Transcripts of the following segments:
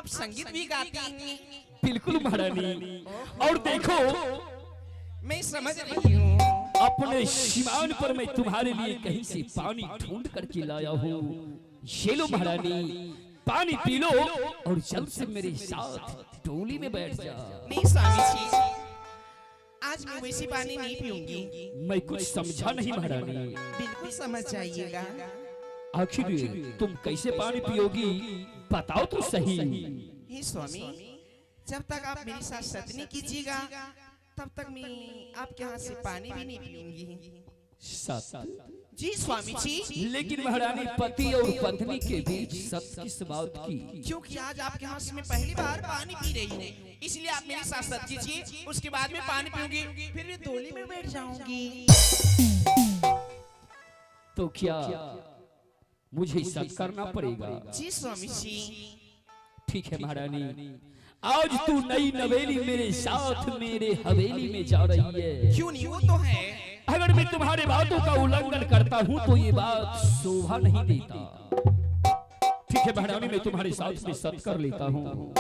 आप संगीत भी गाती हैं? बिल्कुल महारानी। और देखो मैं समझ रही हूँ। अपने सीमान पर मैं तुम्हारे लिए कहीं से पानी ढूंढ करके लाया हूँ। ये लो महारानी, पानी पी लो और जल्द से मेरे साथ डोली में बैठ जा। नहीं स्वामी जी, आज मैं वैसी पानी नहीं पीऊंगी। मैं कुछ समझा नहीं महारानी। बिल्कुल समझ जाइएगा। आखिर तुम कैसे पानी पियोगी बताओ तो सही। हे स्वामी, जब तक आप मेरे साथ सतनी कीजिएगा तब तक मैं आपके हाथ से पानी भी नहीं पीऊंगी। सत? जी स्वामी जी। लेकिन महारानी, पति और पत्नी के बीच सत किस बात की? क्योंकि आज आपके हाथ से मैं पहली बार पानी पी रही हूँ, इसलिए आप मेरे साथ सत कीजिए, उसके बाद में पानी पीऊंगी, फिर मैं डोली में बैठ जाऊंगी। तो क्या मुझे सत करना पड़ेगा? जी स्वामी जी। ठीक है महारानी, आज तू नई नवेली मेरे साथ मेरे हवेली में जा रही है। क्यों नहीं, वो तो है। अगर मैं तुम्हारे बातों का उल्लंघन करता हूँ तो ये बात शोभा नहीं देता। ठीक है महारानी, मैं तुम्हारे साथ में सत कर लेता हूँ।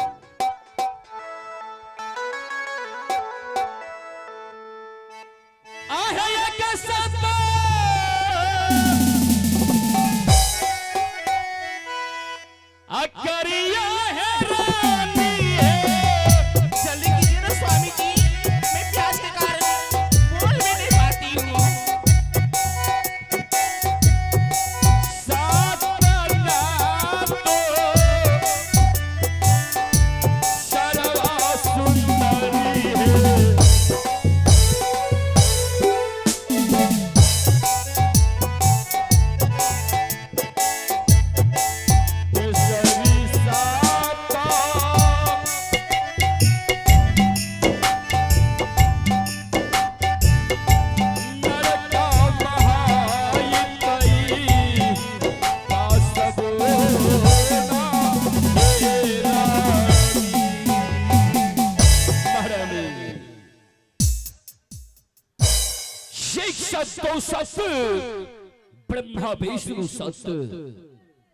ब्रह्मा विष्णु सत्य,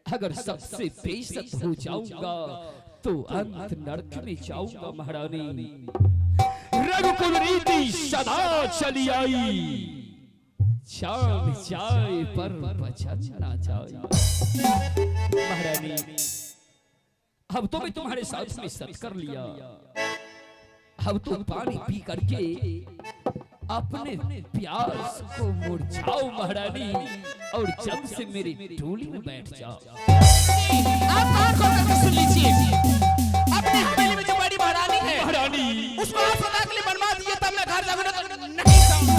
अगर सबसे बेइज्जत हो जाऊंगा तो अंत नरक में जाऊंगा महारानी। रघुकुल रीति सदा चली आई, जान जाए पर बचन ना जाए। महारानी, अब तो मैं तुम्हारे साथ में सत कर लिया, अब तो पानी पी करके अपने प्यास को मुरझाओ महारानी और जल्द से मेरी डोली में बैठ जाओ। आप कान खोल करके सुन लीजिए, अपने हवेली में जो बड़ी महारानी है, महारानी उसको आप सदा के लिए बनवा दीजिए, तब मैं घर जाऊंगा तो नहीं जाऊंगा।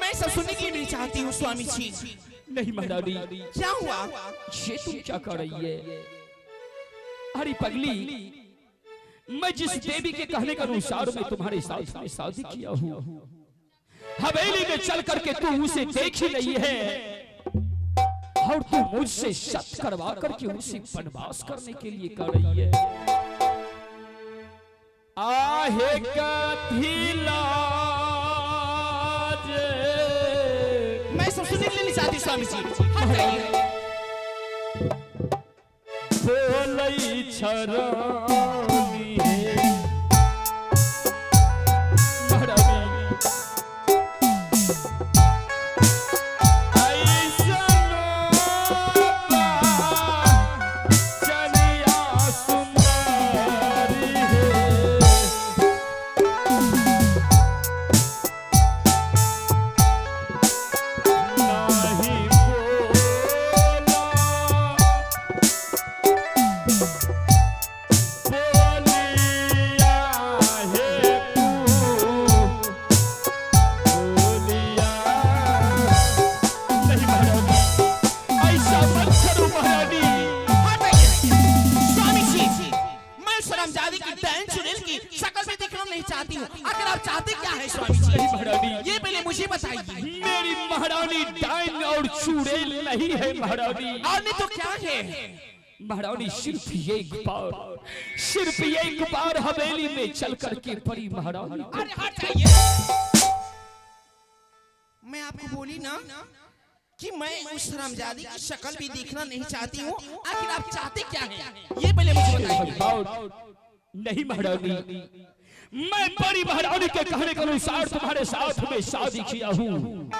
मैं सब सुनने की नहीं चाहती हूँ स्वामी जी। नहीं महारानी, क्या हुआ? ये तुम क्या कर रही है? अरे पगली, मैं जिस देवी के कहने के अनुसार मैं तुम्हारे साथ में शादी किया हूँ, हवेली में चल करके तू उसे देख ही नहीं है और तू मुझसे सत करवा करके उसे वनवास करने के लिए कर रही है। आहे कथी लाज, मैं सब सुनने के लिए नहीं चाहती स्वामी जी। हट जाइए। बोलई छरानी है महारानी, चलिया सुंदरी है। नहीं आखिर आप चाहते क्या है स्वामी जी? महारानी, ये पहले मुझे बताइए। मेरी महारानी डाइन और चुड़ैल नहीं है महारानी। और नहीं तो क्या है? महारानी सिर्फ एक बार हवेली में चल करके पड़ी महारानी। अरे हट जाइए। मैं आपको बोली ना कि मैं उस हरामजादी की शक्ल भी देखना नहीं चाहती हूँ। आखिर आप चाहते क्या हैं? ये पहले मुझे बताइए। नहीं महारानी, मैं बड़ी महारानी के कहने के अनुसार तुम्हारे साथ में शादी किया हूँ।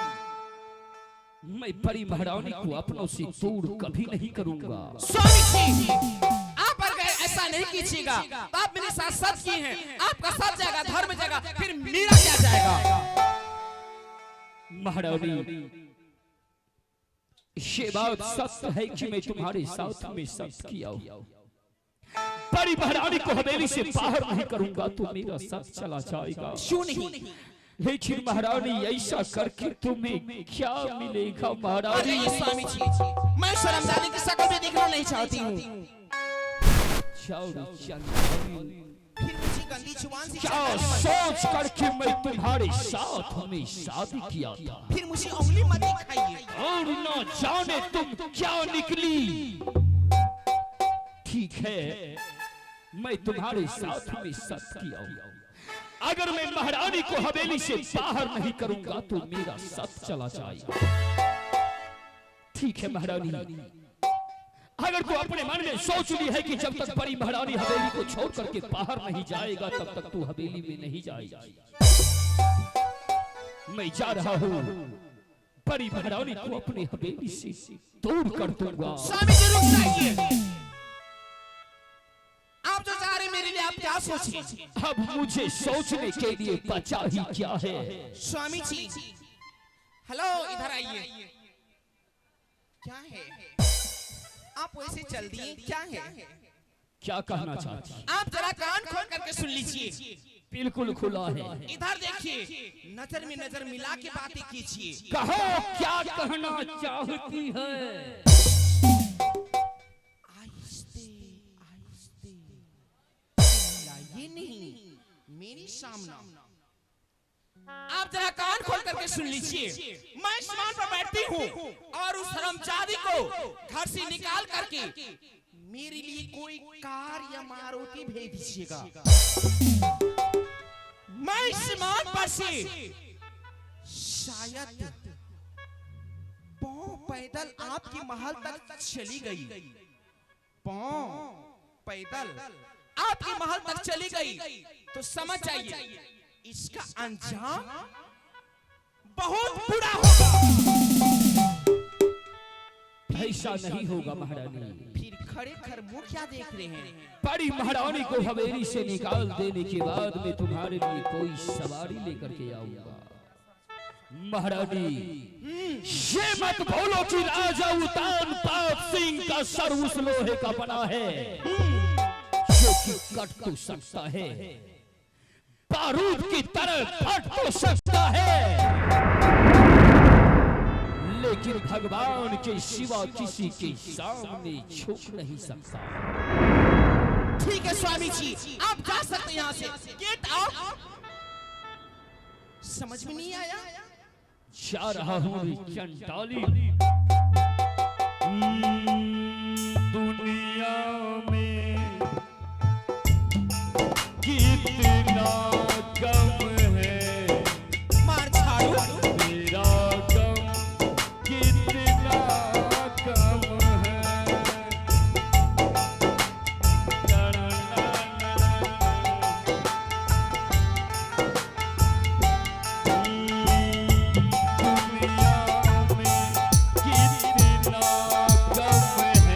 मैं बड़ी महारानी को अपनों से दूर कभी नहीं करूंगा। स्वामी जी, आप अगर ऐसा नहीं कीजिएगा तो आप मेरे साथ सच की हैं, आपका सच जाएगा, धर्म जाएगा, फिर मेरा क्या जाएगा? महारानी, ये बात सत्य है कि मैं तुम्हारे साथ में सत्य किया हूँ। बड़ी महारानी को हवेली से बाहर नहीं करूंगा तो मेरा साथ चला जाएगा। क्यों नहीं? लेकिन महारानी, ऐसा करके तुम्हें क्या मिलेगा महारानी? स्वामी जी, मैं शर्मजादी की शक्ल भी देखना नहीं चाहती हूँ। फिर मुझे गंदी जुबान से क्या सोच करके मैं तुम्हारे साथ में शादी किया था? फिर मुझे उंगली मत दिखाइए। और न जाने तुम क्या निकली। ठीक है, मैं तुम्हारे साथ में सत्य किया हूँ। अगर मैं महारानी को हवेली से बाहर नहीं करूंगा तो मेरा सत्य चला जाएगा। ठीक है महारानी, अगर तू अपने मन में सोच ली है कि जब तक बड़ी महारानी हवेली को छोड़ करके बाहर नहीं जाएगा तब तक तू हवेली में नहीं जाएगा, मैं जा रहा हूँ। बड़ी महारानी को अपने हवेली से दूर कर दूंगा। स्वामी जी रुक जाइए। आप जो चाह रहे मेरे लिए आप क्या सोचें? अब मुझे सोचने के लिए बचा ही क्या है? स्वामी जी, हेलो, इधर आइए। क्या है? आप वैसे चल दिए, क्या है? क्या कहना चाहती? आप जरा कान खोल करके सुन लीजिए। बिल्कुल खुला है। इधर देखिए, नजर में नजर मिला के बातें कीजिए। कहो क्या कहना चाहती है? आहिस्ते आहिस्ते, ये नहीं, मेरी सामना। आप जरा कान खोल करके सुन लीजिए। मैं स्टेशन पर बैठती हूँ और उस हरामजादी को घर से निकाल करके मेरे लिए कोई कार या मारुति भेज दीजिएगा। मैं स्टेशन पर से शायद पांव पैदल आपके महल तक चली गई, पांव पैदल आपके महल तक चली गई तो समझ जाइए इसका अंजाम बहुत बुरा होगा। ऐसा नहीं होगा महारानी। फिर खड़े खर मुंह क्या देख रहे हैं? बड़ी महारानी को हवेली से निकाल देने के बाद मैं तुम्हारे लिए कोई सवारी लेकर के आऊंगा। महारानी, ये मत भूलो कि राजा उतान पाप सिंह का सर उस लोहे का बना है जो कि कट तो सकता है, बारूद की तरह फट तो सकता है, लेकिन भगवान के सिवा किसी के सामने झुक नहीं सकता। ठीक है स्वामी जी, आप जा सकते हैं यहाँ से। Get out. समझ में नहीं आया? जा रहा हूँ चंडाली। दुनिया में कितना गम है, मार छाड़ू। मेरा गम कितना कम है। दुनिया में कितना गम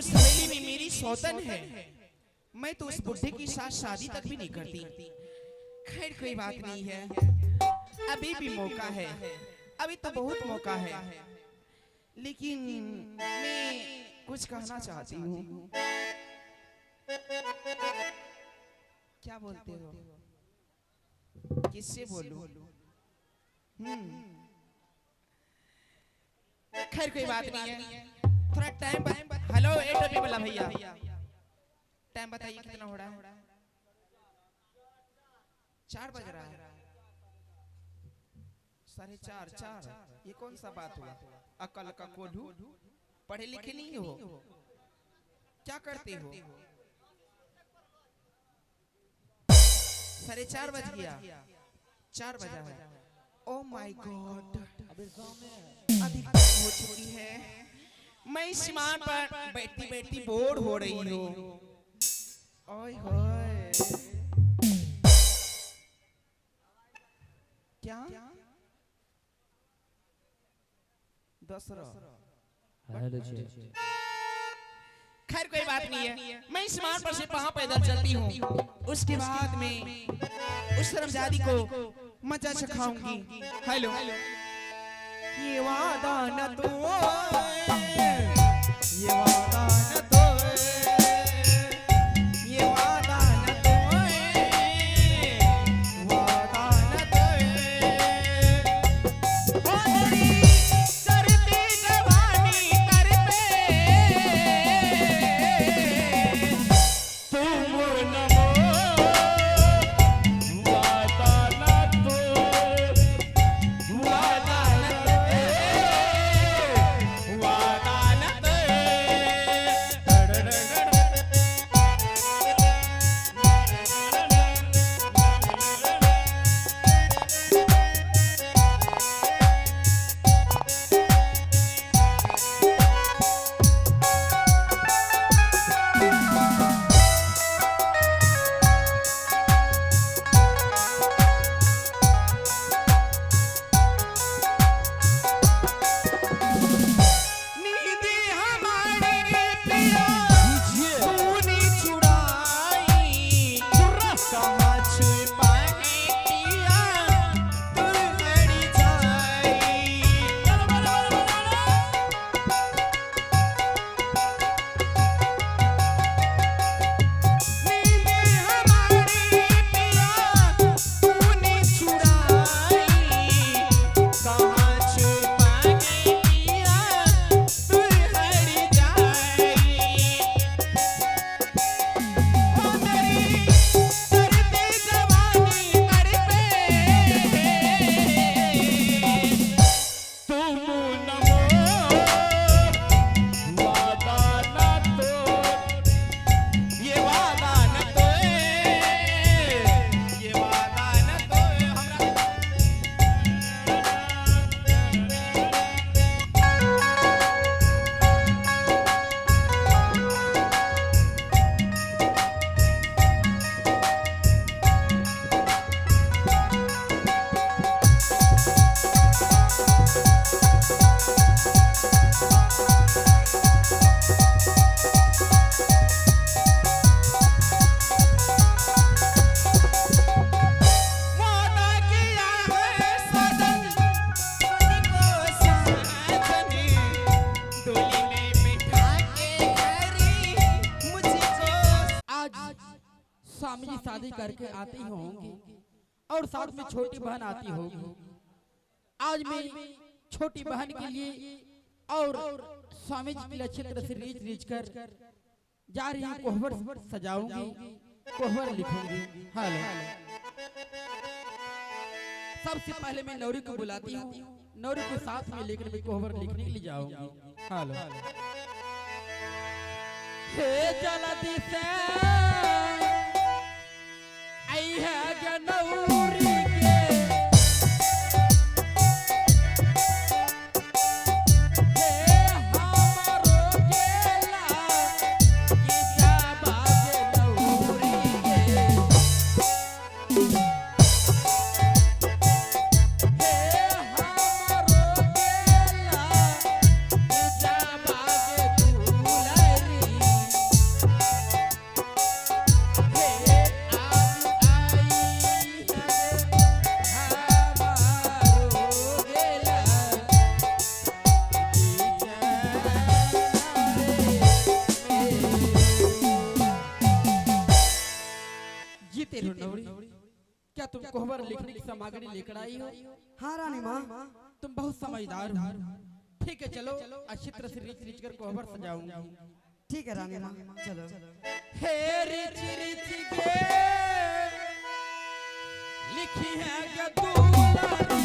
उस हवेली में मेरी सौतन है, मैं तो उस बुढ़े के साथ शादी तक भी नहीं करती। खैर कोई बात नहीं है, अभी भी मौका है, अभी तो बहुत मौका है। लेकिन मैं कुछ कहना चाहती हूँ। क्या बोलते हो? किससे बोलूं? खैर कोई बात नहीं है, थोड़ा टाइम। हेलो ए टोपी वाला भैया, टाइम बताइए कितना हो रहा है? 4 बज रहा है। 4:30। ये कौन सा बात हुआ? अकल का कोल्हू, पढ़े लिखे नहीं हो? क्या करते हो? 4:30 बज गया, 4 बजा है। ओ माय गॉड, अधिक हो चुकी है। मैं इस विमान पर बैठती बैठती बोर हो रही हूँ। ओए होए, क्या खैर कोई बात नहीं है, मैं इस विमान पर से वहां पैदल चलती हूँ। उसके बाद में उस शर्मजादी को मजा चखाऊंगी। हेलो, ये वादा न तो, ये वादा न तो, ये वादा न तो, वादा न तो। ओ तेरी चढ़ती जवानी तर पे, तुम नमो वादा न तो, वादा न तो, वादा न तो। नींदी हमारी पिया तूने चुराई, कहाँ छुपाए पिया तू लड़ी जाई। नींदी हमारी पिया तूने चुराई, कहाँ छुपाए पिया तू लड़ी जाई। ओ मेरी चढ़ती जवानी तर पे, तुम नमो वादा न तो, ये वादा न तो, ये वादा न तो। वादा किया है सनम तुझको साजनी, डोली में बिठा के घरी मुझको। आज स्वामी जी शादी करके आते ही होंगे और साथ में छोटी बहन आती होगी। आज मैं छोटी बहन के लिए और स्वामी जी के लिए अच्छी तरह से रीच कर जा रही हूँ। कोहबर सजाऊंगी, कोहबर लिखूंगी। हेलो, सबसे पहले मैं नौरी को बुलाती हूँ, नौरी को साथ में लेकर मैं कोहबर लिखने के लिए जाऊंगी। हेलो, हे जल्दी से आई है क्या नौरी के, हे हमारो गेला गीता बाजे नौरी के, हे हमारो गेला गीता बाजे दुलरी तुम कोहबर लिखने की सामग्री लेकर आई हो? हाँ रानी माँ। तुम बहुत समझदार हो। ठीक है चलो अच्छी तरह से रिच रिच कर कोहबर सजाऊंगी। ठीक है रानी माँ, चलो। हे रिच रिच के लिखी है गदुलारी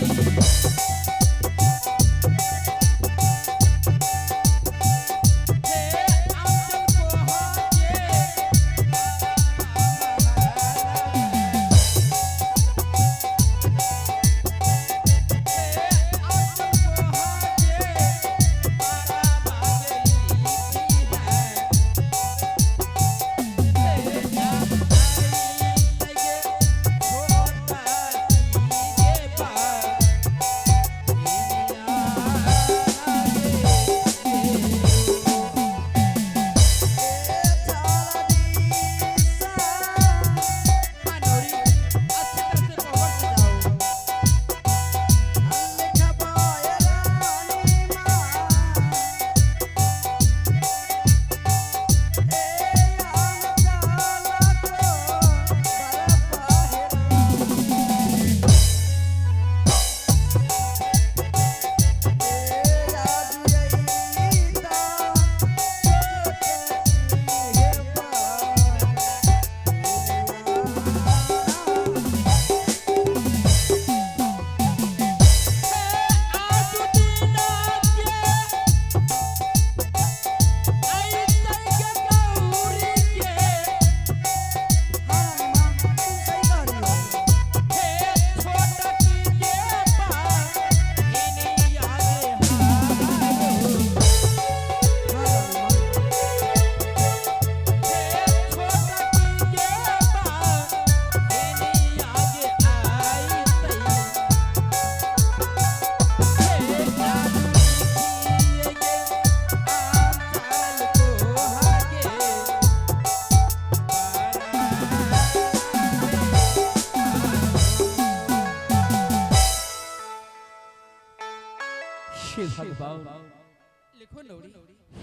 लिखो नौरी।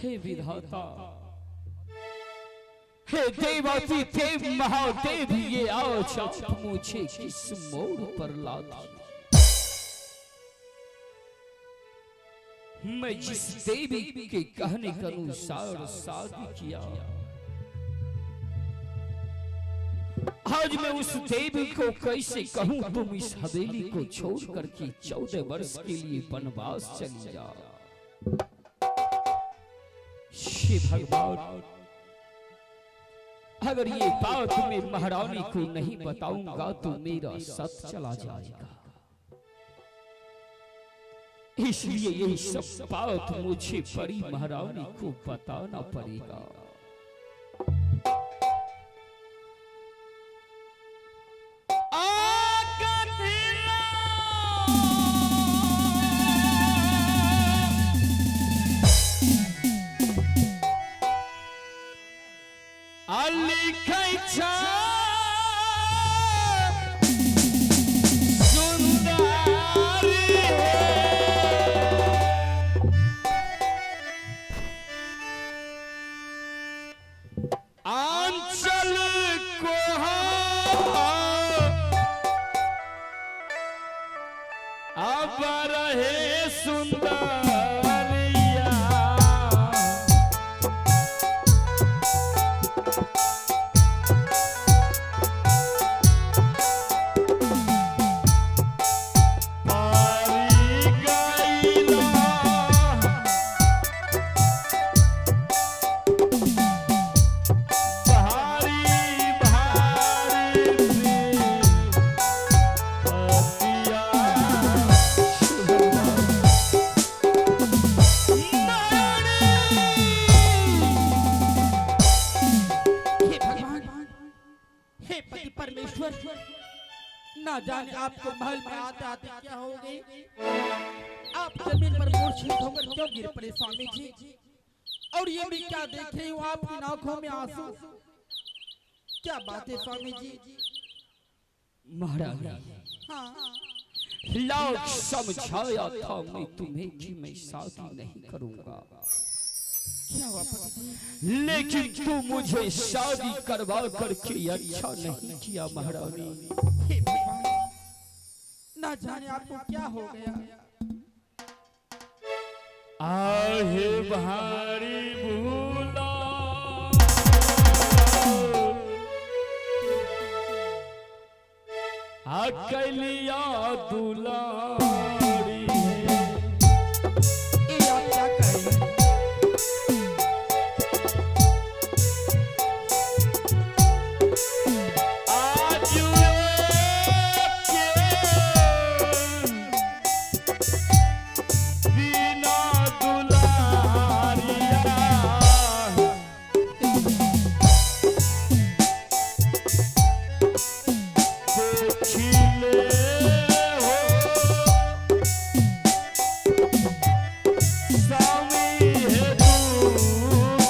हे विधाता, हे देवाती देव महादेव, ये आज आप मुझे किस मोड़ पर लाती। मैं जिस देवी के कहने के अनुसार शादी किया, आज मैं उस देवी को कैसे कहूं तुम इस हवेली को छोड़ करके 14 वर्ष के लिए वनवास चली जा। शिव भगवान, अगर ये बात मैं महारानी को नहीं बताऊंगा तो मेरा सत चला जाएगा, इसलिए ये सब बात मुझे बड़ी महारानी को बताना पड़ेगा। ना जाने आपको महल में आते आते क्या हो गई, आप जमीन पर मूर्छित होकर क्यों गिर पड़े स्वामी जी? और ये भी क्या देख रही हूँ आपकी आंखों में आंसू, क्या बात है स्वामी जी? महारानी, हाँ लाख समझाया था मैं तुम्हें कि मैं शादी नहीं करूंगा, क्या हुआ पति जी? लेकिन तू मुझे शादी करवा करके अच्छा नहीं किया महारानी। हे भगवान, ना जाने आपको क्या हो गया। आहे भारी भूला अकलिया दुलारी। ये आप क्या करें? आज के बिना दुलारिया खिले हो स्वामी है दूसरा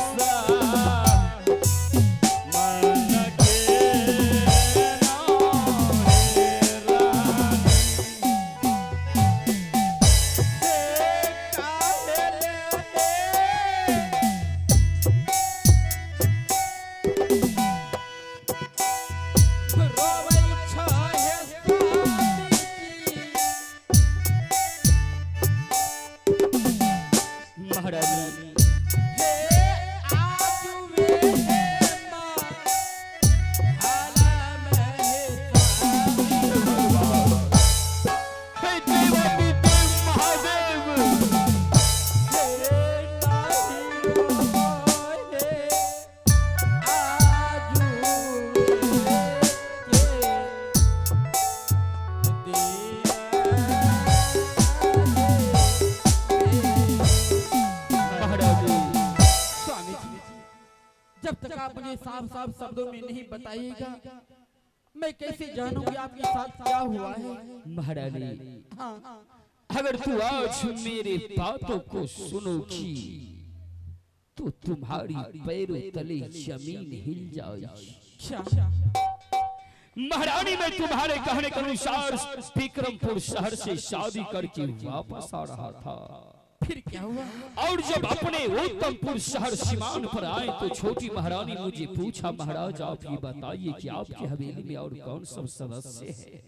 मन के रोवै छाहे महारानी हे देवादी देव महादेव महारानी स्वामी जी, जब तक आप मुझे साफ साफ शब्दों में नहीं बताइएगा, मैं कैसे जानूंगी आपके साथ क्या हुआ है। महारानी हाँ, अगर तू आज मेरे बातों को सुनोगी तो तुम्हारी पैरों तले जमीन हिल जाएगी। क्या? महारानी मैं तुम्हारे कहने के अनुसार विक्रमपुर शहर से शादी करके वापस आ रहा था, फिर क्या हुआ? और जब अपने उत्तमपुर शहर सीमान पर आए तो छोटी महारानी मुझे पूछा, महाराज आप ये बताइए कि आपकी हवेली में और कौन सब सदस्य है।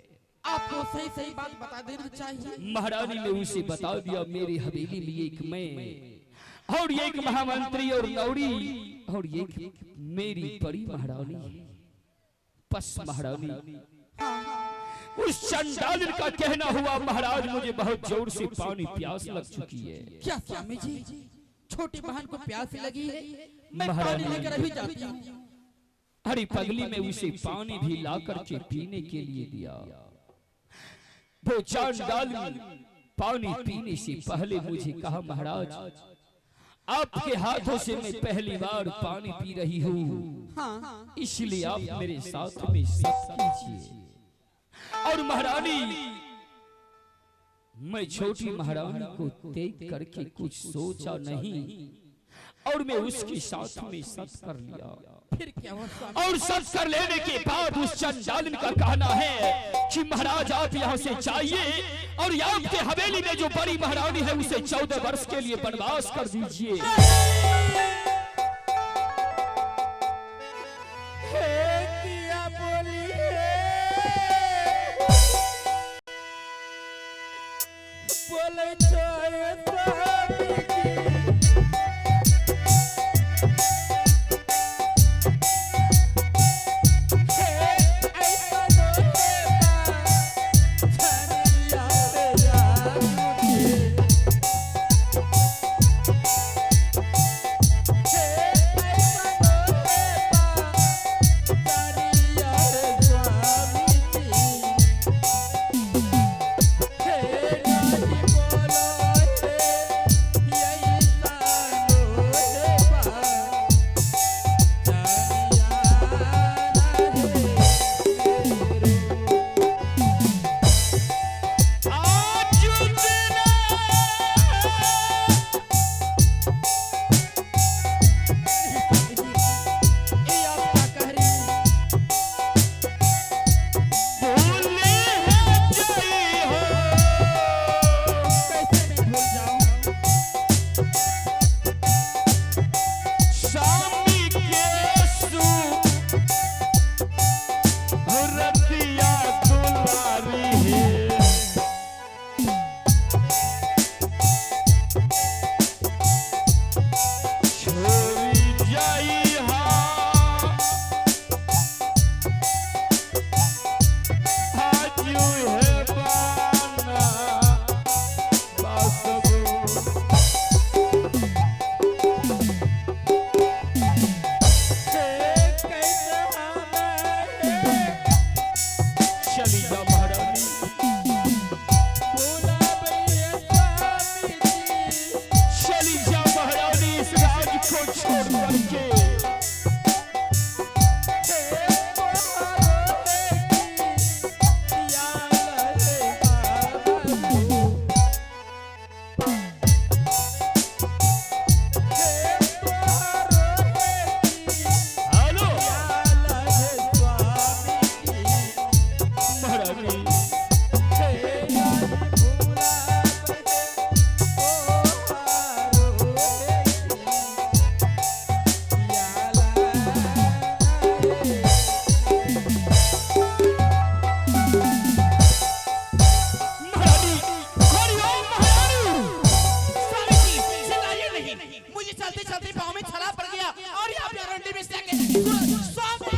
आपको सही सही बात बता देना चाहिए। महारानी ने उसे बता दिया, मेरी हवेली में एक मैं और एक महामंत्री और नौरी और एक मेरी बड़ी महारानी। बस महारानी उस चंडालिन का कहना हुआ, महाराज मुझे बहुत जोर से पानी प्यास लग चुकी है। क्या स्वामी जी, छोटी बहन को प्यास लगी है, मैं महारानी। पानी लेकर अभी जाती हूँ। हरी पगली में उसे पानी भी ला करके पीने के लिए दिया। वो चंडालिन पानी पीने से पहले मुझे कहा, महाराज आपके हाथों से मैं पहली बार पानी पी रही हूँ, हाँ, इसलिए आप मेरे साथ में सत्य कीजिए। और महारानी मैं छोटी महारानी को देख करके कुछ सोचा नहीं और मैं उसके साथ में सत कर लिया। फिर क्या हुआ स्वामी? और सत कर लेने के बाद उस चंडालिन का कहना है कि महाराज आप यहाँ से जाइए और आपके हवेली में जो बड़ी महारानी है उसे 14 वर्ष के लिए वनवास कर दीजिए। को छोड़ करके हेलो महारानी स्वामी जी चिल्लाइए नहीं, मुझे चलते चलते पाँव में छला पड़ गया और यहाँ पे रंडी में से आके स्वामी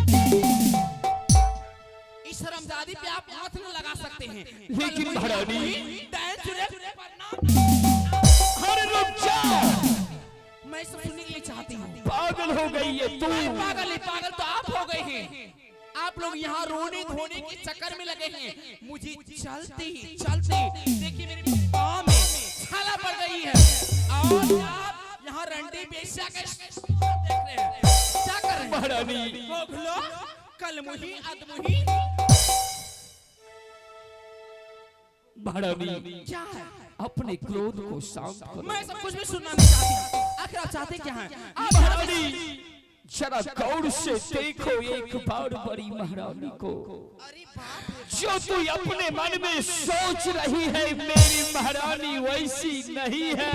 इस हरामजादी पे आप हाथ न लगा सकते हैं। लेकिन महारानी डायन चुड़ैल अरे रुक जा, मैं सब सुनने के लिए चाहती हूँ। पागल हो गई है तू। पागल है, पागल तो आप हो गए हैं। आप लोग यहाँ रोने धोने के चक्कर में लगे हैं। मुझे चलते चलते देखिए मेरे पाँव में छाला पड़ गई है और आप यहाँ रंडी बेचा के देख रहे हैं। क्या कर रहे हैं महारानी गोखलो कलमुही अदमुही महारानी क्या है? अपने क्रोध को शांत करो। मैं सब कुछ भी सुनना नहीं चाहती। आखिर आप चाहते क्या हैं? आप महारानी जरा गौर से देखो एक बार बड़ी महारानी को। अरे बाप रे, जो तू अपने मन में सोच रही है मेरी महारानी वैसी नहीं है।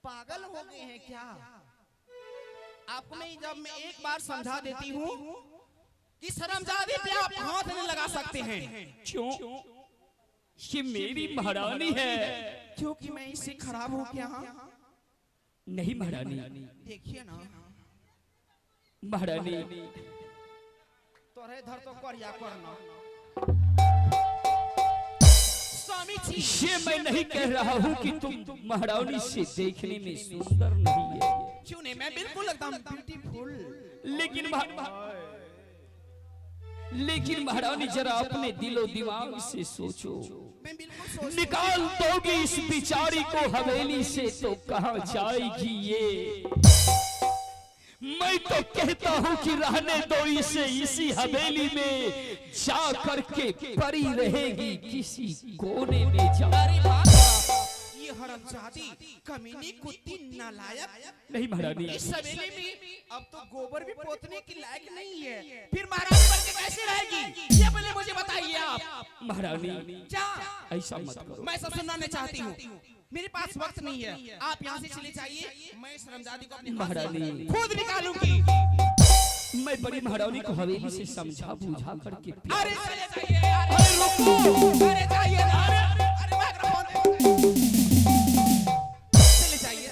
पागल हो गए हैं क्या? आपको मैं जब मैं एक बार समझा देती हूँ कि शर्मजादे पे आप हाथ नहीं लगा सकते हैं। क्यों? ये मेरी महारानी है। क्योंकि मैं इससे खराब हो गया। नहीं महारानी, देखिए ना महारानी तोरे धर तो करिया करना। स्वामी जी ये मैं नहीं कह रहा हूँ कि तुम महारानी से देखने में सुंदर नहीं है, क्यों नहीं, मैं बिल्कुल एकदम ब्यूटीफुल। लेकिन महारानी जरा अपने दिलो दिमाग से सोचो। मैं बिल्कुल सोच निकाल दोगी इस बिचारी को हवेली से तो कहाँ जाएगी ये? मैं तो कहता हूँ कि रहने दो इसे इसी हवेली में जा करके पड़ी रहेगी किसी कोने में जा। अरे बाप, ये हरामजादी कमीनी कुत्ती नालायक नहीं महारानी, इस हवेली में अब तो गोबर भी पोतने की लायक नहीं है, फिर महारानी बन के कैसे रहेगी? ये पहले मुझे बताइए आप। महारानी क्या ऐसा मत करो। मैं सब सुनना चाहती हूँ, मेरे पास वक्त नहीं है। आप यहाँ से चले जाइए, मैं इस हरामजादी को अपने हाथ से महारानी खुद निकालूंगी। मैं बड़ी महारानी को हवेली से समझा बुझा करके अरे चले जाइए, अरे रुको, अरे जाइए, अरे माइक्रोफोन चले जाइए,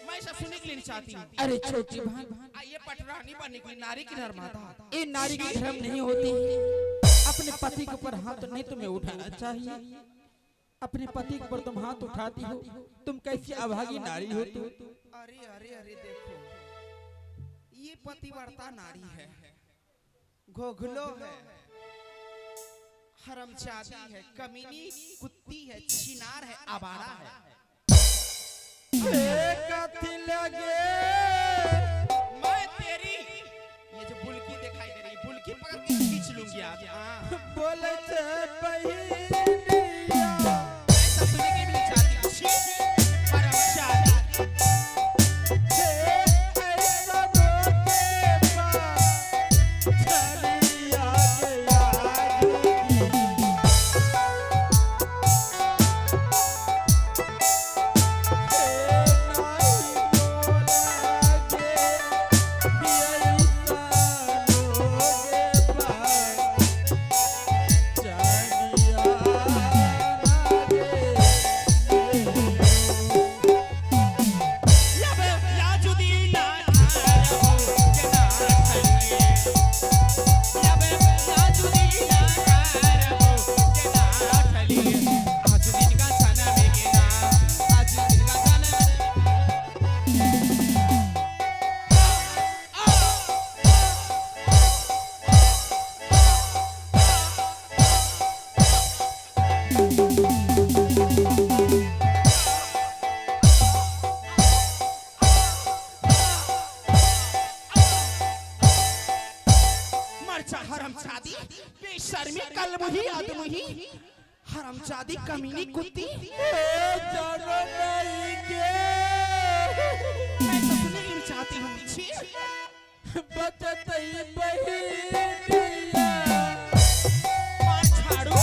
मैं सब सुनने के लिए नहीं चाहती हूँ। अरे छोटी बहन, ये पटरानी बनने की नारी की नर्मदा। ये नारी की धर्म नहीं होती। अपने पति के ऊपर हाथ नहीं तुम्हें उठाना चाहिए। अपने पति के ऊपर तुम हाथ उठाती हो, तुम कैसी अभागी नारी हो तुम। अरे अरे अरे देखो, ये पतिव्रता नारी है, घोघलो है, हरमजादी है, कमीनी कुत्ती है, छिनार है, आवारा है। मैं तेरी ये जो बुलकी दिखाई दे रही, बुलकी पकड़ के खींच लूंगी आज। बोले ऐसा सुनने के लिए नहीं चाहती हूँ। छी, हरमजादी। चलिया आदमी आदमी हरामजादी कमीनी कुत्ती जानो नहीं के मैं तो सुनना चाहती हूँ छी बचत ही बहिनिया मार झाड़ू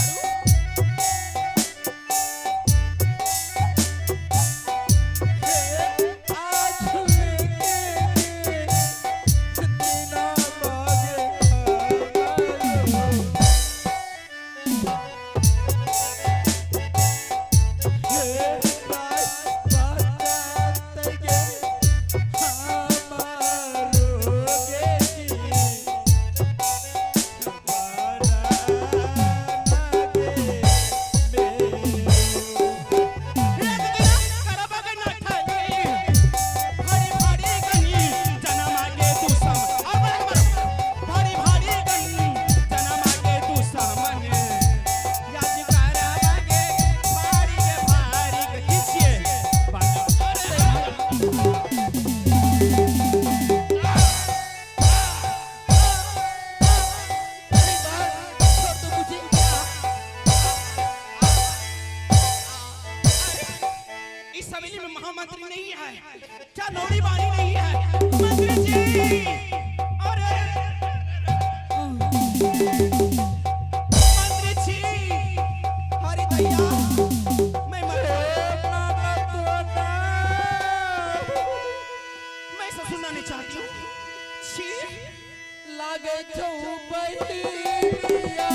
महामंत्री नहीं है क्या नौड़ी बानी नहीं है मंत्री जी अरे मंत्री जी हरी दैया मैं मैं सब सुनना नहीं चाहती हूँ छी लागे छौ बहिनिया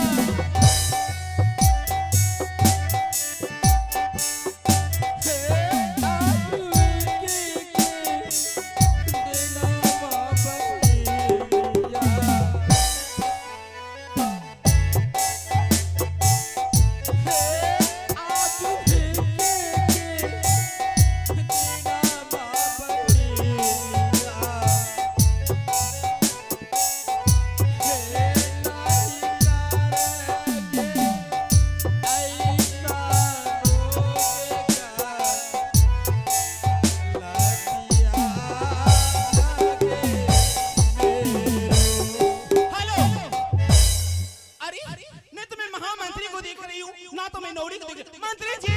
ना तो मैं नौड़ी को देख मंत्री जी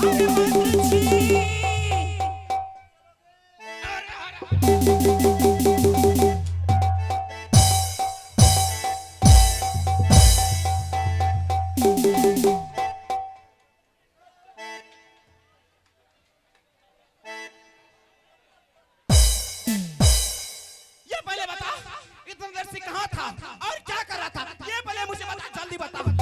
अरे मंत्री जी ये पहले बता इतना देर से कहाँ था और क्या कर रहा था ये पहले मुझे बता जल्दी बता